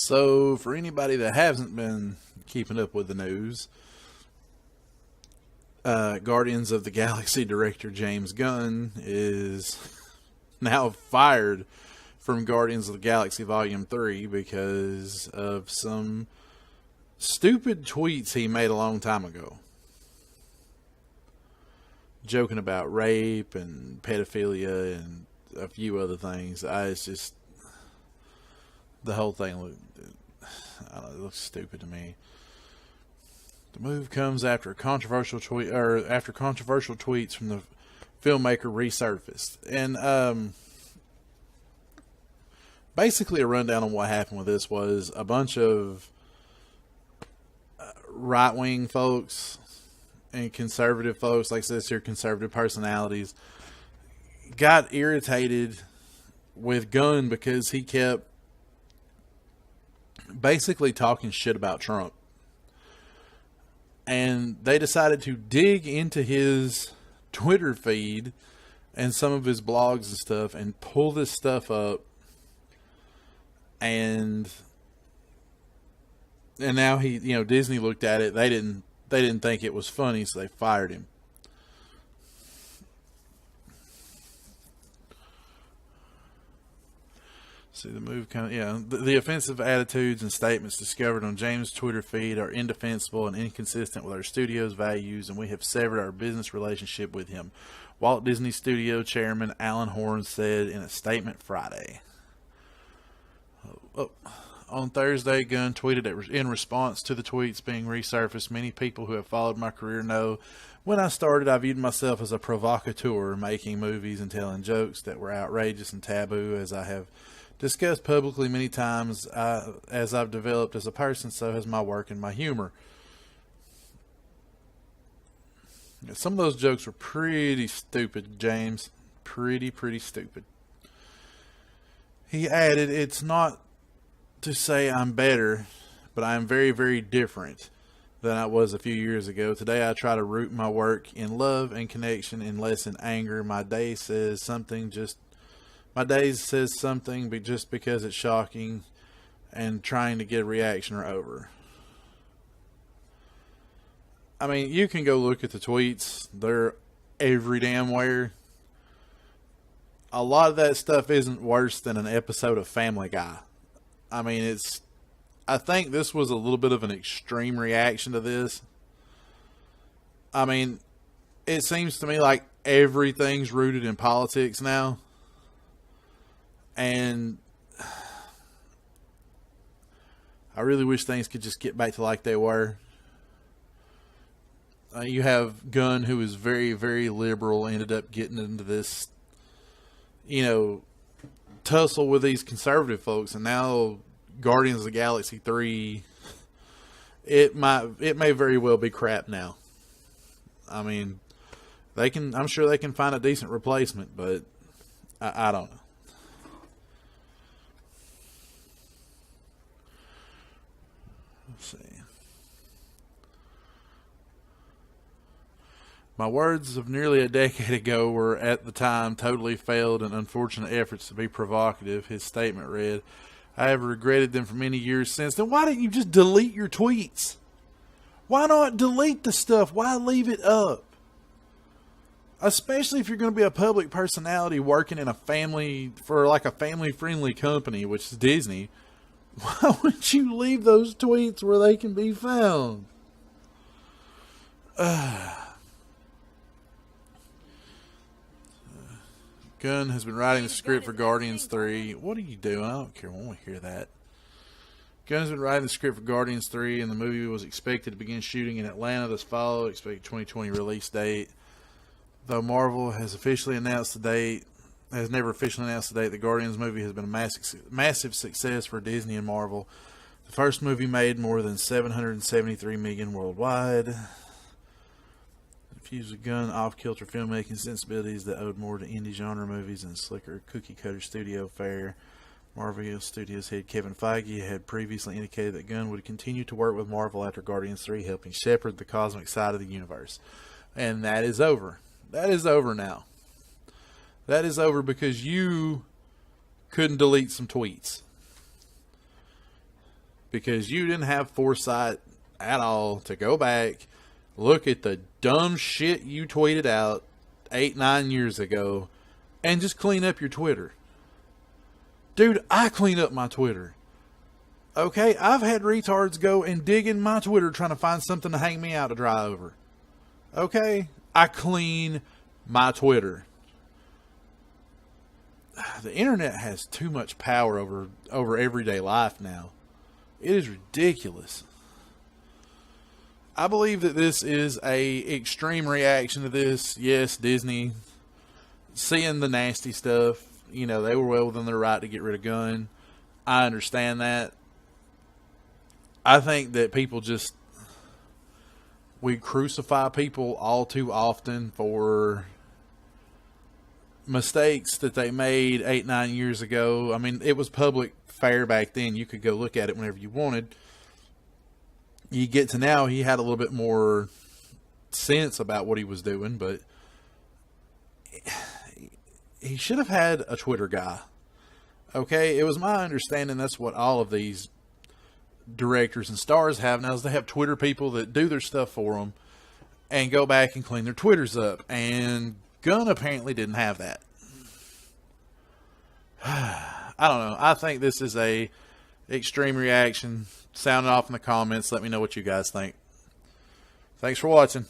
So, for anybody that hasn't been keeping up with the news, Guardians of the Galaxy director James Gunn is now fired from Guardians of the Galaxy Volume 3 because of some stupid tweets he made a long time ago. Joking about rape and pedophilia and a few other things. It's just, the whole thing it looks stupid to me. The move comes after a controversial tweet, or after controversial tweets from the filmmaker resurfaced. And basically a rundown on what happened with this was a bunch of right-wing folks and conservative folks, like this here, conservative personalities, got irritated with Gunn because he kept basically talking shit about Trump. And they decided to dig into his Twitter feed and some of his blogs and stuff and pull this stuff up. And now Disney looked at it. They didn't think it was funny, so they fired him. See the move the offensive attitudes and statements discovered on James' Twitter feed are indefensible and inconsistent with our studio's values, and we have severed our business relationship with him, Walt Disney Studio Chairman Alan Horn said in a statement Friday. On Thursday, Gunn tweeted in response to the tweets being resurfaced. Many people who have followed my career know when I started, I viewed myself as a provocateur, making movies and telling jokes that were outrageous and taboo, as I have discussed publicly many times. As I've developed as a person, so has my work and my humor. Some of those jokes were pretty stupid, James. Pretty stupid. He added, "It's not to say I'm better, but I am very, very different than I was a few years ago. Today I try to root my work in love and connection and less in anger. My day says something just because it's shocking and trying to get a reaction are over." I mean, you can go look at the tweets. They're every damn where. A lot of that stuff isn't worse than an episode of Family Guy. I mean, I think this was a little bit of an extreme reaction to this. I mean, it seems to me like everything's rooted in politics now. And I really wish things could just get back to like they were. You have Gunn, who is very, very liberal, ended up getting into this, tussle with these conservative folks, and now Guardians of the Galaxy 3, it may very well be crap now. I mean, I'm sure they can find a decent replacement, but I don't know. Let's see. My words of nearly a decade ago were, at the time, totally failed and unfortunate efforts to be provocative, his statement read. I have regretted them for many years since. Then why didn't you just delete your tweets? Why not delete the stuff? Why leave it up? Especially if you're going to be a public personality working in a family-friendly company, which is Disney. Why would you leave those tweets where they can be found? Gunn has been writing the script for Guardians 3. What are you doing? I don't care. I want to hear that. Gunn's been writing the script for Guardians 3, and the movie was expected to begin shooting in Atlanta this fall. Expected 2020 release date. Though Marvel has never officially announced the date, the Guardians movie has been a massive success for Disney and Marvel. The first movie made more than $773 million worldwide. Fused with Gunn off-kilter filmmaking sensibilities that owed more to indie genre movies and slicker cookie-cutter studio fare. Marvel Studios head Kevin Feige had previously indicated that Gunn would continue to work with Marvel after Guardians 3, helping shepherd the cosmic side of the universe. And that is over. That is over now. That is over because you couldn't delete some tweets. because you didn't have foresight at all to go back, look at the dumb shit you tweeted out 8-9 years ago, and just clean up your Twitter. Dude, I clean up my Twitter. Okay, I've had retards go and dig in my Twitter trying to find something to hang me out to dry over. Okay, I clean my Twitter. The internet has too much power over everyday life now. It is ridiculous. I believe that this is a extreme reaction to this. Yes, Disney, seeing the nasty stuff, you know, they were well within their right to get rid of gun. I understand that. I think that we crucify people all too often for mistakes that they made 8-9 years ago. I mean, it was public fair back then. You could go look at it whenever you wanted. You get to now, he had a little bit more sense about what he was doing, but he should have had a Twitter guy. Okay, it was my understanding that's what all of these directors and stars have now, is they have Twitter people that do their stuff for them and go back and clean their Twitters up. And Gunn apparently didn't have that. I don't know. I think this is a extreme reaction. Sound it off in the comments. Let me know what you guys think. Thanks for watching.